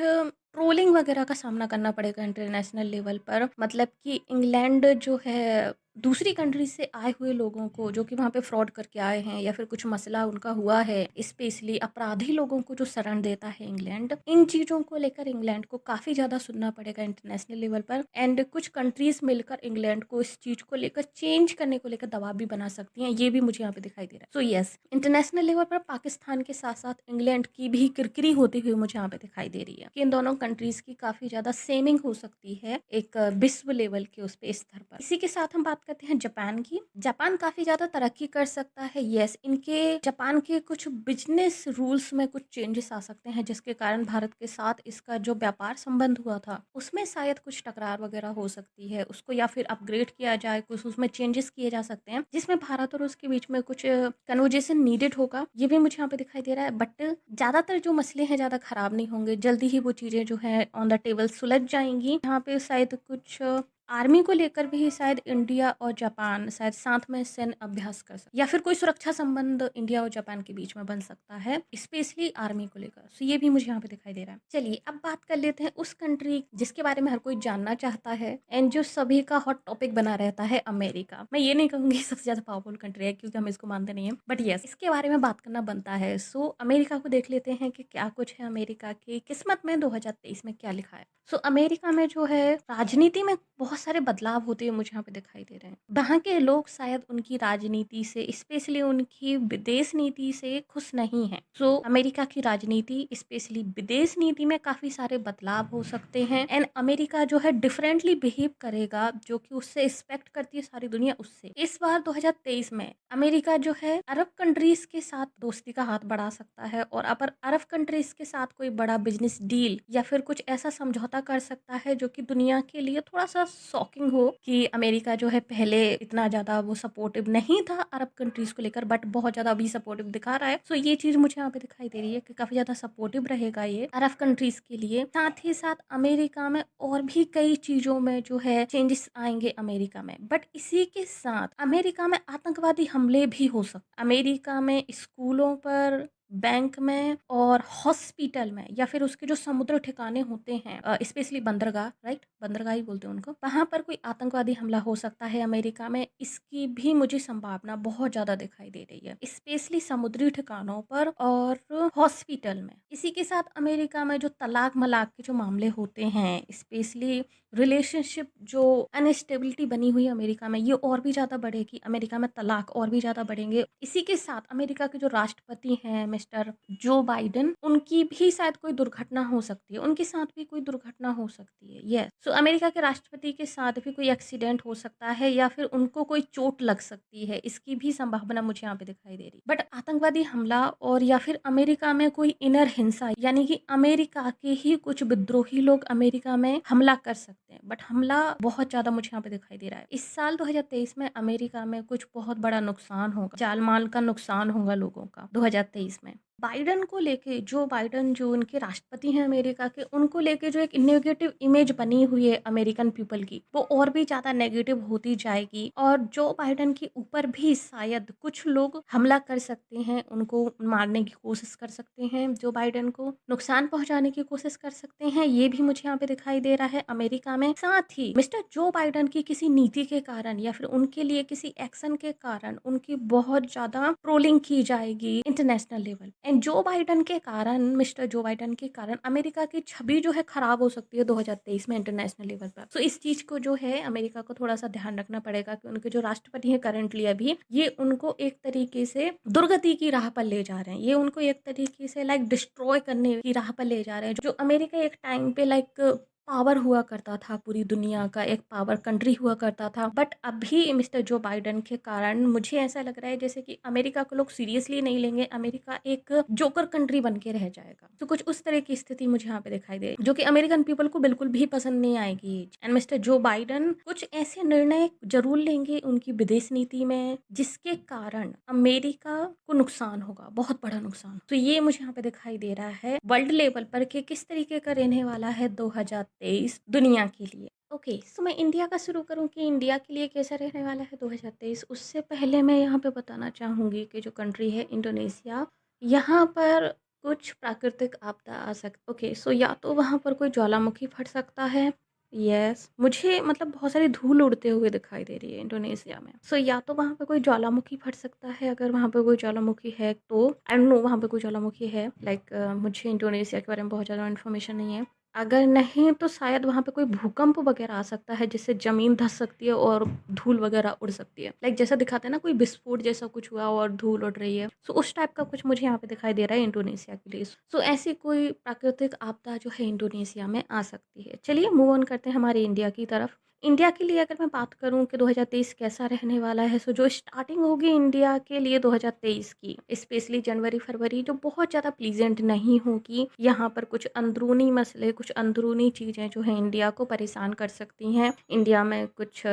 ट्रोलिंग वगैरह का सामना करना पड़ेगा इंटरनेशनल लेवल पर। मतलब कि इंग्लैंड जो है दूसरी कंट्री से आए हुए लोगों को जो कि वहाँ पे फ्रॉड करके आए हैं या फिर कुछ मसला उनका हुआ है, स्पेशली अपराधी लोगों को जो शरण देता है इंग्लैंड, इन चीज़ों को लेकर इंग्लैंड को काफ़ी ज़्यादा सुनना पड़ेगा इंटरनेशनल लेवल पर। एंड कुछ कंट्रीज मिलकर इंग्लैंड को इस चीज़ को लेकर चेंज करने को लेकर दबाव भी बना सकती हैं। ये भी मुझे यहाँ पे दिखाई दे रहा है। यस, इंटरनेशनल लेवल पर पाकिस्तान के साथ साथ इंग्लैंड की भी किरकिरी होती हुई मुझे यहाँ पे दिखाई दे रही है कि इन दोनों कंट्रीज की काफ़ी ज़्यादा सेमिंग हो सकती है एक विश्व लेवल के उस पे स्तर पर। इसी के साथ हम बात करते हैं जापान की। जापान काफ़ी ज़्यादा तरक्की कर सकता है। यस, इनके जापान के कुछ बिजनेस रूल्स में कुछ चेंजेस आ सकते हैं जिसके कारण भारत के साथ इसका जो व्यापार संबंध हुआ था उसमें शायद कुछ टकरार वगैरह हो सकती है, उसको या फिर अपग्रेड किया जाए, कुछ उसमें चेंजेस किए जा सकते हैं जिसमें भारत और उसके बीच में कुछ कन्वर्जेशन नीडेड होगा। ये भी मुझे यहाँ पे दिखाई दे रहा है। बट ज़्यादातर जो मसले हैं ज़्यादा खराब नहीं होंगे, जल्दी ही वो चीज़ें जो है ऑन द टेबल सुलझ जाएंगी। यहाँ पे शायद कुछ आर्मी को लेकर भी शायद इंडिया और जापान शायद साथ में सैन्य अभ्यास कर सकते या फिर कोई सुरक्षा संबंध इंडिया और जापान के बीच में बन सकता है, स्पेशली आर्मी को लेकर। ये भी मुझे यहाँ पे दिखाई दे रहा है। चलिए अब बात कर लेते हैं उस कंट्री जिसके बारे में हर कोई जानना चाहता है एंड जो सभी का हॉट टॉपिक बना रहता है, अमेरिका। मैं ये नहीं कहूँगी सबसे ज़्यादा पावरफुल कंट्री है क्योंकि हम इसको मानते नहीं है, बट यस इसके बारे में बात करना बनता है। अमेरिका को देख लेते हैं कि क्या कुछ है अमेरिका की किस्मत में 2023 में क्या लिखा है। अमेरिका में जो है राजनीति में बहुत सारे बदलाव होते हुए मुझे यहाँ पे दिखाई दे रहे हैं। वहाँ के लोग शायद उनकी राजनीति से, स्पेशली उनकी विदेश नीति से खुश नहीं हैं। अमेरिका की राजनीति स्पेशली विदेश नीति में काफ़ी सारे बदलाव हो सकते हैं एंड अमेरिका जो है डिफरेंटली बिहेव करेगा जो कि उससे एक्सपेक्ट करती है सारी दुनिया उससे। इस बार 2023 में अमेरिका जो है अरब कंट्रीज के साथ दोस्ती का हाथ बढ़ा सकता है और अपर अरब कंट्रीज के साथ कोई बड़ा बिजनेस डील या फिर कुछ ऐसा समझौता कर सकता है जो कि दुनिया के लिए थोड़ा सा शॉकिंग हो कि अमेरिका जो है पहले इतना ज़्यादा वो सपोर्टिव नहीं था अरब कंट्रीज़ को लेकर, बट बहुत ज़्यादा अभी सपोर्टिव दिखा रहा है। सो ये चीज़ मुझे यहाँ पे दिखाई दे रही है कि काफ़ी ज़्यादा सपोर्टिव रहेगा ये अरब कंट्रीज़ के लिए। साथ ही साथ अमेरिका में और भी कई चीज़ों में जो है चेंजेस आएंगे अमेरिका में, बट इसी के साथ अमेरिका में आतंकवादी हमले भी हो सकते। अमेरिका में स्कूलों पर, बैंक में और हॉस्पिटल में, या फिर उसके जो समुद्र ठिकाने होते हैं, स्पेशली बंदरगाह, राइट, बंदरगाह ही बोलते हैं उनको, वहां पर कोई आतंकवादी हमला हो सकता है अमेरिका में। इसकी भी मुझे संभावना बहुत ज्यादा दिखाई दे रही है, स्पेशली समुद्री ठिकानों पर और हॉस्पिटल में। इसी के साथ अमेरिका में जो तलाक मलाक के जो मामले होते हैं, स्पेशली रिलेशनशिप जो अनस्टेबिलिटी बनी हुई है अमेरिका में, ये और भी ज़्यादा बढ़ेगी। अमेरिका में तलाक और भी ज़्यादा बढ़ेंगे। इसी के साथ अमेरिका के जो राष्ट्रपति हैं मिस्टर जो बाइडेन, उनकी भी शायद कोई दुर्घटना हो सकती है, उनके साथ भी कोई दुर्घटना हो सकती है। यस, सो अमेरिका के राष्ट्रपति के साथ भी कोई एक्सीडेंट हो सकता है या फिर उनको कोई चोट लग सकती है, इसकी भी संभावना मुझे यहाँ पे दिखाई दे रही। बट आतंकवादी हमला और या फिर अमेरिका में कोई इनर हिंसा, यानी कि अमेरिका के ही कुछ विद्रोही लोग अमेरिका में हमला कर सकते हैं, बट हमला बहुत ज्यादा मुझे यहाँ पे दिखाई दे रहा है। इस साल 2023 में अमेरिका में कुछ बहुत बड़ा नुकसान होगा, जान माल का नुकसान होगा लोगों का 2023 में। बाइडन को लेके, जो बाइडन जो उनके राष्ट्रपति हैं अमेरिका के, उनको लेके जो एक नेगेटिव इमेज बनी हुई है अमेरिकन पीपल की, वो और भी ज्यादा नेगेटिव होती जाएगी। और जो बाइडन के ऊपर भी शायद कुछ लोग हमला कर सकते हैं, उनको मारने की कोशिश कर सकते हैं, जो बाइडन को नुकसान पहुंचाने की कोशिश कर सकते हैं, ये भी मुझे यहाँ पे दिखाई दे रहा है अमेरिका में। साथ ही मिस्टर जो बाइडन की किसी नीति के कारण या फिर उनके लिए किसी एक्शन के कारण उनकी बहुत ज्यादा ट्रोलिंग की जाएगी इंटरनेशनल लेवल। एंड जो बाइडन के कारण, मिस्टर जो बाइडन के कारण अमेरिका की छवि जो है खराब हो सकती है 2023 में इंटरनेशनल लेवल पर। सो इस चीज को जो है अमेरिका को थोड़ा सा ध्यान रखना पड़ेगा कि उनके जो राष्ट्रपति है करंटली अभी, ये उनको एक तरीके से दुर्गति की राह पर ले जा रहे हैं, ये उनको एक तरीके से लाइक डिस्ट्रॉय करने की राह पर ले जा रहे हैं। जो अमेरिका एक टाइम पे लाइक पावर हुआ करता था, पूरी दुनिया का एक पावर कंट्री हुआ करता था, बट अभी मिस्टर जो बाइडन के कारण मुझे ऐसा लग रहा है जैसे कि अमेरिका को लोग सीरियसली नहीं लेंगे, अमेरिका एक जोकर कंट्री बन के रह जाएगा। तो कुछ उस तरह की स्थिति मुझे यहाँ पे दिखाई दे रही, जो कि अमेरिकन पीपल को बिल्कुल भी पसंद नहीं आएगी। एंड मिस्टर जो बाइडन कुछ ऐसे निर्णय जरूर लेंगे उनकी विदेश नीति में, जिसके कारण अमेरिका को नुकसान होगा, बहुत बड़ा नुकसान। तो ये मुझे यहाँ पे दिखाई दे रहा है वर्ल्ड लेवल पर कि किस तरीके का रहने वाला है 2023 दुनिया के लिए। ओके, सो मैं इंडिया का शुरू करूं कि इंडिया के लिए कैसा रहने वाला है 2023। उससे पहले मैं यहाँ पे बताना चाहूँगी कि जो कंट्री है इंडोनेशिया, यहाँ पर कुछ प्राकृतिक आपदा आ सकती। ओके, सो या तो वहाँ पर कोई ज्वालामुखी फट सकता है। यस, मुझे मतलब बहुत सारी धूल उड़ते हुए दिखाई दे रही है इंडोनेशिया में। सो या तो वहाँ पे कोई ज्वालामुखी फट सकता है, अगर वहाँ पे कोई ज्वालामुखी है तो आई डोंट नो वहाँ पे कोई ज्वालामुखी है। लाइक मुझे इंडोनेशिया के बारे में बहुत ज़्यादा इन्फॉर्मेशन नहीं है। अगर नहीं तो शायद वहाँ पे कोई भूकंप वगैरह आ सकता है, जिससे ज़मीन धँस सकती है और धूल वगैरह उड़ सकती है। लाइक जैसा दिखाते हैं ना, कोई विस्फोट जैसा कुछ हुआ और धूल उड़ रही है। सो उस टाइप का कुछ मुझे यहाँ पे दिखाई दे रहा है इंडोनेशिया के लिए। सो ऐसी कोई प्राकृतिक आपदा जो है इंडोनेशिया में आ सकती है। चलिए मूव ऑन करते हैं हमारे इंडिया की तरफ। इंडिया के लिए अगर मैं बात करूं कि 2023 कैसा रहने वाला है, सो जो स्टार्टिंग होगी इंडिया के लिए 2023 की, स्पेशली जनवरी फरवरी, जो बहुत ज़्यादा प्लीजेंट नहीं होगी। यहाँ पर कुछ अंदरूनी मसले, कुछ अंदरूनी चीज़ें जो है इंडिया को परेशान कर सकती हैं। इंडिया में कुछ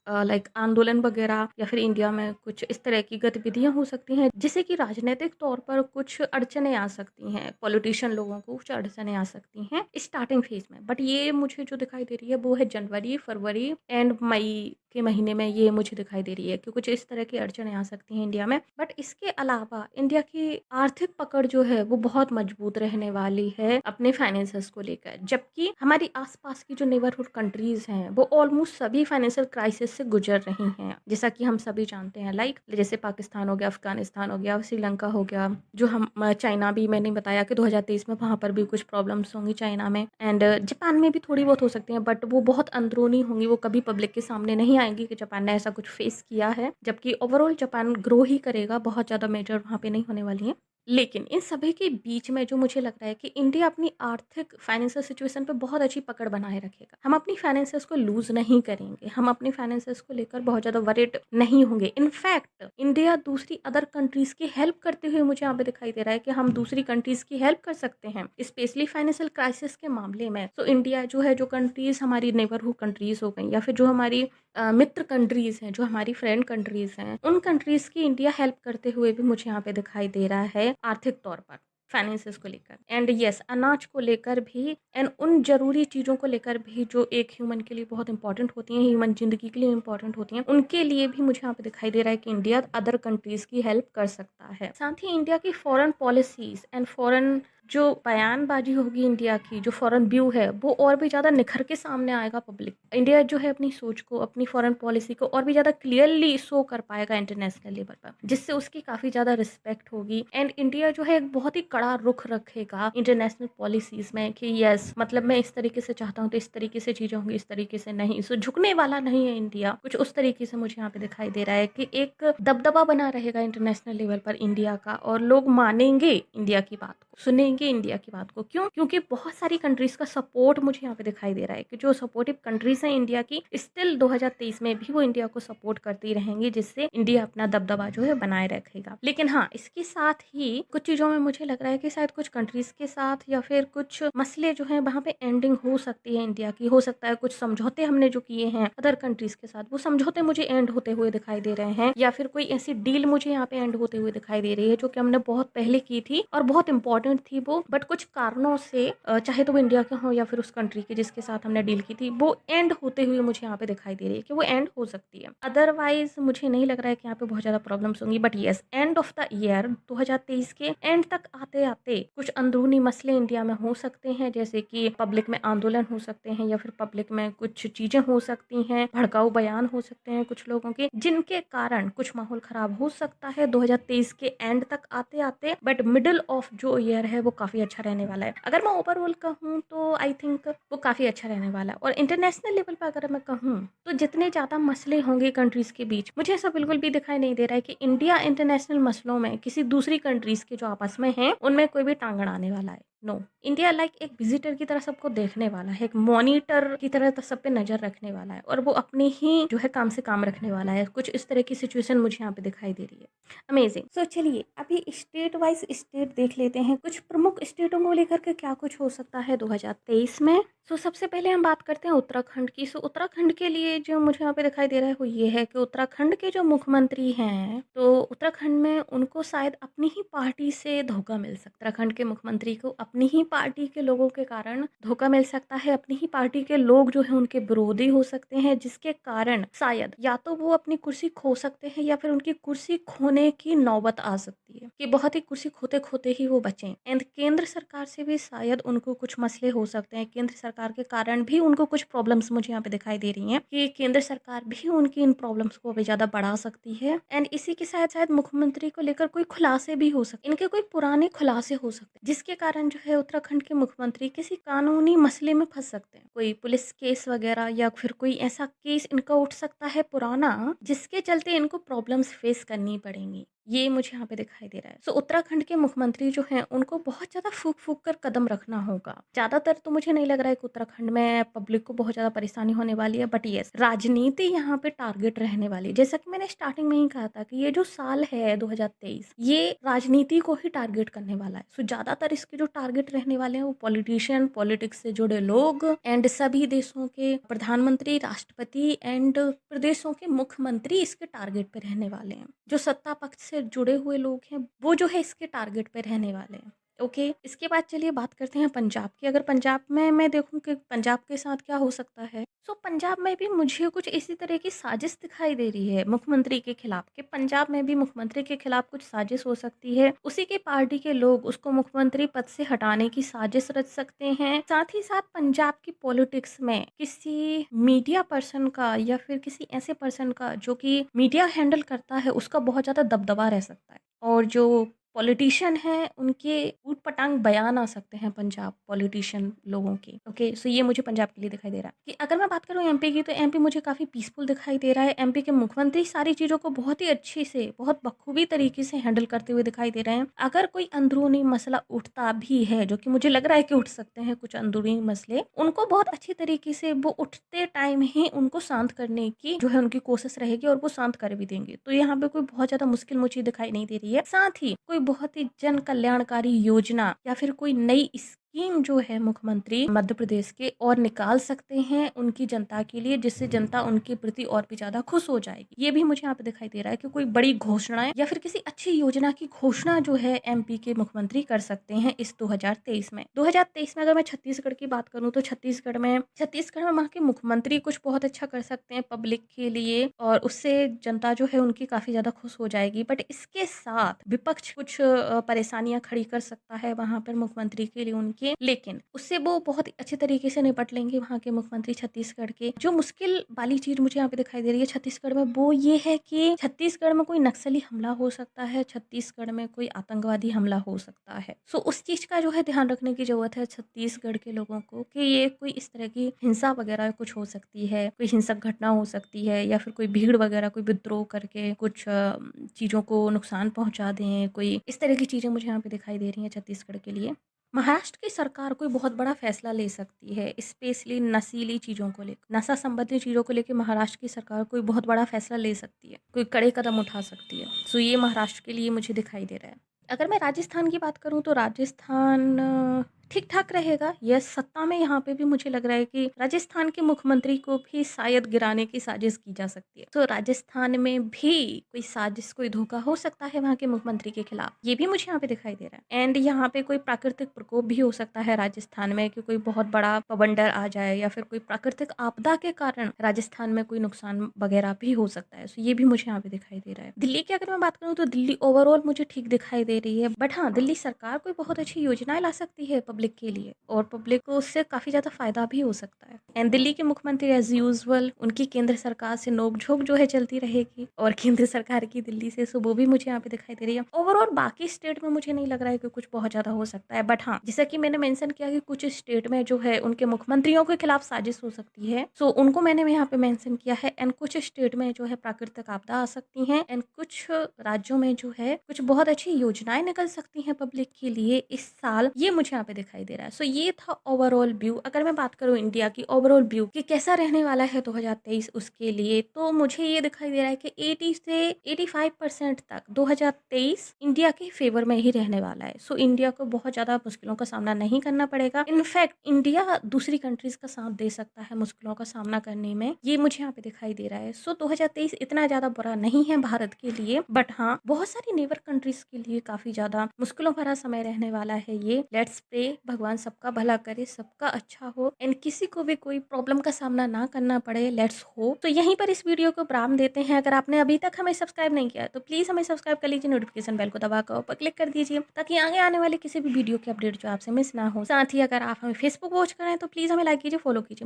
लाइक आंदोलन वगैरह या फिर इंडिया में कुछ इस तरह की गतिविधियां हो सकती हैं, जिससे कि राजनीतिक तौर पर कुछ अड़चने आ सकती हैं, पॉलिटिशियन लोगों को कुछ अड़चने आ सकती हैं स्टार्टिंग फेज में। बट ये मुझे जो दिखाई दे रही है वो है जनवरी फरवरी एंड मई के महीने में, ये मुझे दिखाई दे रही है कि कुछ इस तरह की अड़चने आ सकती हैं इंडिया में। बट इसके अलावा इंडिया की आर्थिक पकड़ जो है वो बहुत मजबूत रहने वाली है अपने फाइनेंसेस को लेकर, जबकि हमारी आसपास की जो नेबरहुड कंट्रीज हैं वो ऑलमोस्ट सभी फाइनेंशियल क्राइसिस से गुजर रही हैं, जैसा कि हम सभी जानते हैं। लाइक जैसे पाकिस्तान हो गया, अफगानिस्तान हो गया, श्रीलंका हो गया, जो हम चाइना भी मैंने बताया कि 2023 में वहाँ पर भी कुछ प्रॉब्लम्स होंगी चाइना में, एंड जापान में भी थोड़ी बहुत हो सकती हैं, बट वो बहुत अंदरूनी होंगी, वो कभी पब्लिक के सामने नहीं आएँगी कि जापान ने ऐसा कुछ फेस किया है, जबकि ओवरऑल जापान ग्रो ही करेगा, बहुत ज़्यादा मेजर वहाँ पे नहीं होने वाली है। लेकिन इन सभी के बीच में जो मुझे लग रहा है कि इंडिया अपनी आर्थिक फाइनेंशियल सिचुएशन पे बहुत अच्छी पकड़ बनाए रखेगा। हम अपनी फाइनेंसेस को लूज़ नहीं करेंगे, हम अपनी फाइनेंसेस को लेकर बहुत ज़्यादा वरीड नहीं होंगे। इनफैक्ट इंडिया दूसरी अदर कंट्रीज़ की हेल्प करते हुए मुझे यहाँ पे दिखाई दे रहा है कि हम दूसरी कंट्रीज़ की हेल्प कर सकते हैं, स्पेशली फाइनेंशियल क्राइसिस के मामले में। तो इंडिया जो है, जो कंट्रीज़ हमारी नेबरहुड कंट्रीज़ हो गई या फिर जो हमारी मित्र कंट्रीज़ हैं, जो हमारी फ्रेंड कंट्रीज़ हैं, उन कंट्रीज़ की इंडिया हेल्प करते हुए भी मुझे यहाँ पे दिखाई दे रहा है आर्थिक तौर पर, फाइनेंसेस को लेकर एंड येस अनाज को लेकर भी एंड उन ज़रूरी चीज़ों को लेकर भी जो एक ह्यूमन के लिए बहुत इंपॉर्टेंट होती हैं, ह्यूमन ज़िंदगी के लिए इंपॉर्टेंट होती हैं, उनके लिए भी मुझे यहाँ पे दिखाई दे रहा है कि इंडिया अदर कंट्रीज़ की हेल्प कर सकता है। साथ ही इंडिया की फॉरेन पॉलिसीज़ एंड फॉरेन जो बयानबाजी होगी इंडिया की, जो फॉरेन व्यू है, वो और भी ज़्यादा निखर के सामने आएगा पब्लिक। इंडिया जो है अपनी सोच को, अपनी फॉरेन पॉलिसी को और भी ज़्यादा क्लियरली शो कर पाएगा इंटरनेशनल लेवल पर, जिससे उसकी काफ़ी ज़्यादा रिस्पेक्ट होगी एंड इंडिया जो है एक बहुत ही कड़ा रुख रखेगा इंटरनेशनल पॉलिसीज़ में कि यस मतलब मैं इस तरीके से चाहता हूँ तो इस तरीके से चीज़ें होंगी, इस तरीके से नहीं। सो झुकने वाला नहीं है इंडिया, कुछ उस तरीके से मुझे यहाँ पे दिखाई दे रहा है कि एक दबदबा बना रहेगा इंटरनेशनल लेवल पर इंडिया का और लोग मानेंगे इंडिया की बात को, सुनेंगे इंडिया की बात को। क्यों? क्योंकि बहुत सारी कंट्रीज़ का सपोर्ट मुझे यहाँ पे दिखाई दे रहा है कि जो सपोर्टिव कंट्रीज़ हैं इंडिया की, स्टिल 2023 में भी वो इंडिया को सपोर्ट करती रहेंगी, जिससे इंडिया अपना दबदबा जो है बनाए रखेगा। लेकिन हाँ, इसके साथ ही कुछ चीज़ों में मुझे लग रहा है कि शायद कुछ कंट्रीज़ के साथ या फिर कुछ मसले जो हैं वहाँ पे एंडिंग हो सकती है इंडिया की। हो सकता है कुछ समझौते हमने जो किए हैं अदर कंट्रीज़ के साथ, वो समझौते मुझे एंड होते हुए दिखाई दे रहे हैं, या फिर कोई ऐसी डील मुझे यहाँ पे एंड होते हुए दिखाई दे रही है जो कि हमने बहुत पहले की थी और बहुत इंपॉर्टेंट थी वो, बट कुछ कारणों से चाहे तो वो इंडिया के हों या फिर उस कंट्री के जिसके साथ हमने डील की थी, वो एंड होते हुए मुझे यहाँ पे दिखाई दे रही है कि वो एंड हो सकती है। अदरवाइज मुझे नहीं लग रहा है कि यहाँ पे बहुत ज़्यादा प्रॉब्लम्स होंगी, but yes end of the year 2023 के एंड तक आते आते कुछ अंदरूनी मसले इंडिया में हो सकते हैं, जैसे कि पब्लिक में आंदोलन हो सकते हैं या फिर पब्लिक में कुछ चीज़ें हो सकती हैं, भड़काऊ बयान हो सकते हैं कुछ लोगों के, जिनके कारण कुछ माहौल खराब हो सकता है 2023 के एंड तक आते आते। बट मिडिल ऑफ जो ईयर है वो काफ़ी अच्छा रहने वाला है। अगर मैं ओवरऑल कहूँ तो आई थिंक वो काफ़ी अच्छा रहने वाला है। और इंटरनेशनल लेवल पर अगर मैं कहूँ तो जितने ज़्यादा मसले होंगे कंट्रीज़ के बीच, मुझे ऐसा बिल्कुल भी दिखाई नहीं दे रहा है कि इंडिया इंटरनेशनल मसलों में किसी दूसरी कंट्रीज़ के जो आपस में हैं उनमें कोई भी टांग अड़ाने वाला है। नो, इंडिया लाइक एक विजिटर की तरह सबको देखने वाला है, एक मॉनिटर की तरह तो सब पे नज़र रखने वाला है और वो अपने ही जो है काम से काम रखने वाला है। कुछ इस तरह की सिचुएशन मुझे यहाँ पे दिखाई दे रही है। अमेजिंग। सो चलिए अभी स्टेट वाइज स्टेट देख लेते हैं, कुछ प्रमुख स्टेटों को लेकर के क्या कुछ हो सकता है 2023 में। सो सबसे पहले हम बात करते हैं उत्तराखंड की। सो उत्तराखंड के लिए जो मुझे यहाँ पे दिखाई दे रहा है वो ये है कि उत्तराखंड के जो मुख्यमंत्री हैं, तो उत्तराखंड में उनको शायद अपनी ही पार्टी से धोखा मिल सकता है। उत्तराखंड के मुख्यमंत्री को अपनी ही पार्टी के लोगों के कारण धोखा मिल सकता है, अपनी ही पार्टी के लोग जो है उनके विरोधी हो सकते हैं, जिसके कारण शायद या तो वो अपनी कुर्सी खो सकते हैं या फिर उनकी कुर्सी खोने की नौबत आ सकती है कि बहुत ही कुर्सी खोते खोते ही वो बचें। एंड केंद्र सरकार से भी शायद उनको कुछ मसले हो सकते हैं, केंद्र सरकार के कारण भी उनको कुछ प्रॉब्लम्स मुझे यहाँ पे दिखाई दे रही हैं कि केंद्र सरकार भी उनकी इन प्रॉब्लम्स को अभी ज्यादा बढ़ा सकती है। एंड इसी के साथ शायद मुख्यमंत्री को लेकर कोई खुलासे भी हो सकते, इनके कोई पुराने खुलासे हो सकते हैं, जिसके कारण जो है उत्तराखंड के मुख्यमंत्री किसी कानूनी मसले में फंस सकते हैं। कोई पुलिस केस वगैरह या फिर कोई ऐसा केस इनका उठ सकता है पुराना, जिसके चलते इनको प्रॉब्लम्स फेस करनी पड़ेंगी। ये मुझे यहाँ पे दिखाई दे रहा है। सो उत्तराखंड के मुख्यमंत्री जो हैं उनको बहुत ज़्यादा फूक फूक कर कदम रखना होगा। ज़्यादातर तो मुझे नहीं लग रहा है कि उत्तराखंड में पब्लिक को बहुत ज़्यादा परेशानी होने वाली है, बट येस राजनीति यहाँ पे टारगेट रहने वाली है। जैसा कि मैंने स्टार्टिंग में ही कहा था कि ये जो साल है 2023 ये राजनीति को ही टारगेट करने वाला है। सो ज़्यादातर इसके जो टारगेट रहने वाले हैं वो पॉलिटिशियन, पॉलिटिक्स से जुड़े लोग एंड सभी देशों के प्रधानमंत्री, राष्ट्रपति एंड प्रदेशों के मुख्यमंत्री इसके टारगेट पे रहने वाले हैं। जो सत्ता पक्ष से जुड़े हुए लोग हैं वो जो है इसके टारगेट पे रहने वाले हैं। ओके, इसके बाद चलिए बात करते हैं पंजाब की। अगर पंजाब में मैं देखूं कि पंजाब के साथ क्या हो सकता है, तो पंजाब में भी मुझे कुछ इसी तरह की साजिश दिखाई दे रही है मुख्यमंत्री के खिलाफ, कि पंजाब में भी मुख्यमंत्री के खिलाफ कुछ साजिश हो सकती है। उसी के पार्टी के लोग उसको मुख्यमंत्री पद से हटाने की साजिश रच सकते हैं। साथ ही साथ पंजाब की पॉलिटिक्स में किसी मीडिया पर्सन का या फिर किसी ऐसे पर्सन का जो कि मीडिया हैंडल करता है उसका बहुत ज़्यादा दबदबा रह सकता है। और जो पॉलिटिशियन हैं, उनके ऊट-पटांग बयान आ सकते हैं पंजाब पॉलिटिशियन लोगों के। ओके, सो ये मुझे पंजाब के लिए दिखाई दे रहा है कि अगर मैं बात करूँ एमपी की, तो एमपी मुझे काफ़ी पीसफुल दिखाई दे रहा है। एमपी के मुख्यमंत्री सारी चीज़ों को बहुत ही अच्छे से, बहुत बखूबी तरीके से हैंडल करते हुए दिखाई दे रहे हैं। अगर कोई अंदरूनी मसला उठता भी है, जो कि मुझे लग रहा है कि उठ सकते हैं कुछ अंदरूनी मसले, उनको बहुत अच्छी तरीके से वो उठते टाइम ही उनको शांत करने की जो है उनकी कोशिश रहेगी और वो शांत कर भी देंगे। तो यहाँ पे कोई बहुत ज़्यादा मुश्किल मुझे दिखाई नहीं दे रही है। साथ ही कोई बहुत ही जन कल्याणकारी योजना या फिर कोई नई स्कीम जो है मुख्यमंत्री मध्य प्रदेश के और निकाल सकते हैं उनकी जनता के लिए, जिससे जनता उनके प्रति और भी ज़्यादा खुश हो जाएगी। ये भी मुझे यहाँ पे दिखाई दे रहा है कि कोई बड़ी घोषणाएँ या फिर किसी अच्छी योजना की घोषणा जो है एमपी के मुख्यमंत्री कर सकते हैं इस 2023 में। 2023 में अगर मैं छत्तीसगढ़ की बात करूँ, तो छत्तीसगढ़ में वहाँ के मुख्यमंत्री कुछ बहुत अच्छा कर सकते हैं पब्लिक के लिए और उससे जनता जो है उनकी काफ़ी ज़्यादा खुश हो जाएगी। बट इसके साथ विपक्ष कुछ परेशानियाँ खड़ी कर सकता है वहाँ पर मुख्यमंत्री के लिए उनके, लेकिन उससे वो बहुत ही अच्छे तरीके से निपट लेंगे वहाँ के मुख्यमंत्री छत्तीसगढ़ के। जो मुश्किल वाली चीज़ मुझे यहाँ पे दिखाई दे रही है छत्तीसगढ़ में, वो ये है कि छत्तीसगढ़ में कोई नक्सली हमला हो सकता है, छत्तीसगढ़ में कोई आतंकवादी हमला हो सकता है। सो उस चीज़ का जो है ध्यान रखने की ज़रूरत है छत्तीसगढ़ के लोगों को कि ये कोई इस तरह की हिंसा वगैरह कुछ हो सकती है, कोई हिंसक घटना हो सकती है या फिर कोई भीड़ वगैरह कोई विद्रोह करके कुछ चीज़ों को नुकसान पहुँचा दें, कोई इस तरह की चीज़ें मुझे यहाँ पे दिखाई दे रही हैं छत्तीसगढ़ के लिए। महाराष्ट्र की सरकार कोई बहुत बड़ा फैसला ले सकती है, स्पेशली नशीली चीज़ों को लेकर, नशा संबंधी चीज़ों को लेकर महाराष्ट्र की सरकार कोई बहुत बड़ा फैसला ले सकती है, कोई कड़े कदम उठा सकती है। सो ये महाराष्ट्र के लिए मुझे दिखाई दे रहा है। अगर मैं राजस्थान की बात करूँ, तो राजस्थान ठीक-ठाक रहेगा। यस, सत्ता में यहाँ पे भी मुझे लग रहा है कि राजस्थान के मुख्यमंत्री को भी शायद गिराने की साजिश की जा सकती है। तो राजस्थान में भी कोई साजिश, कोई धोखा हो सकता है वहाँ के मुख्यमंत्री के खिलाफ। ये भी मुझे यहाँ पे दिखाई दे रहा है। एंड यहाँ पे कोई प्राकृतिक प्रकोप भी हो सकता है राजस्थान में कि कोई बहुत बड़ा बवंडर आ जाए या फिर कोई प्राकृतिक आपदा के कारण राजस्थान में कोई नुकसान वगैरह भी हो सकता है। सो ये भी मुझे यहाँ पे दिखाई दे रहा है। दिल्ली की अगर मैं बात करूँ, तो दिल्ली ओवरऑल मुझे ठीक दिखाई दे रही है। बट हाँ, दिल्ली सरकार कोई बहुत अच्छी योजनाएं ला सकती है पब्लिक के लिए और पब्लिक को उससे काफ़ी ज़्यादा फायदा भी हो सकता है। एंड दिल्ली के मुख्यमंत्री एज यूजुअल उनकी केंद्र सरकार से नोक-झोंक जो है चलती रहेगी और केंद्र सरकार की दिल्ली से, सो वो भी मुझे यहाँ पे दिखाई दे रही है। ओवरऑल बाकी स्टेट में मुझे नहीं लग रहा है कि कुछ बहुत ज़्यादा हो सकता है। बट हाँ, जैसा कि मैंने मेंशन किया कि कुछ स्टेट में जो है उनके मुख्यमंत्रियों के खिलाफ साजिश हो सकती है, सो उनको मैंने यहाँ पे मेंशन किया है। एंड कुछ स्टेट में जो है प्राकृतिक आपदा आ सकती हैं एंड कुछ राज्यों में जो है कुछ बहुत अच्छी योजनाएं निकल सकती हैं पब्लिक के लिए इस साल। ये मुझे यहाँ पे दिखाई दे रहा है। सो ये था ओवरऑल व्यू। अगर मैं बात करूँ इंडिया की ओवरऑल व्यू कि कैसा रहने वाला है 2023 उसके लिए, तो मुझे ये दिखाई दे रहा है कि 80 से 85% तक 2023 इंडिया के फेवर में ही रहने वाला है। सो इंडिया को बहुत ज़्यादा मुश्किलों का सामना नहीं करना पड़ेगा। इनफैक्ट इंडिया दूसरी कंट्रीज का साथ दे सकता है मुश्किलों का सामना करने में। ये मुझे यहाँ पे दिखाई दे रहा है। सो 2023 इतना ज़्यादा बुरा नहीं है भारत के लिए, बट हाँ, बहुत सारी नेबर कंट्रीज के लिए काफ़ी ज़्यादा मुश्किलों भरा समय रहने वाला है ये। लेट्स प्रे, भगवान सबका भला करे, सबका अच्छा हो एंड किसी को भी कोई प्रॉब्लम का सामना ना करना पड़े। Let's hope. तो यहीं पर इस वीडियो को विराम देते हैं। अगर आपने अभी तक हमें सब्सक्राइब नहीं किया है, तो प्लीज़ हमें सब्सक्राइब कर लीजिए, नोटिफिकेशन बेल को दबाकर ऊपर क्लिक कर दीजिए ताकि आगे आने वाले किसी भी वीडियो की अपडेट जो आपसे मिस ना हो। साथ ही अगर आप हमें फेसबुक वॉच करें, तो प्लीज़ हमें लाइक कीजिए, फॉलो कीजिए।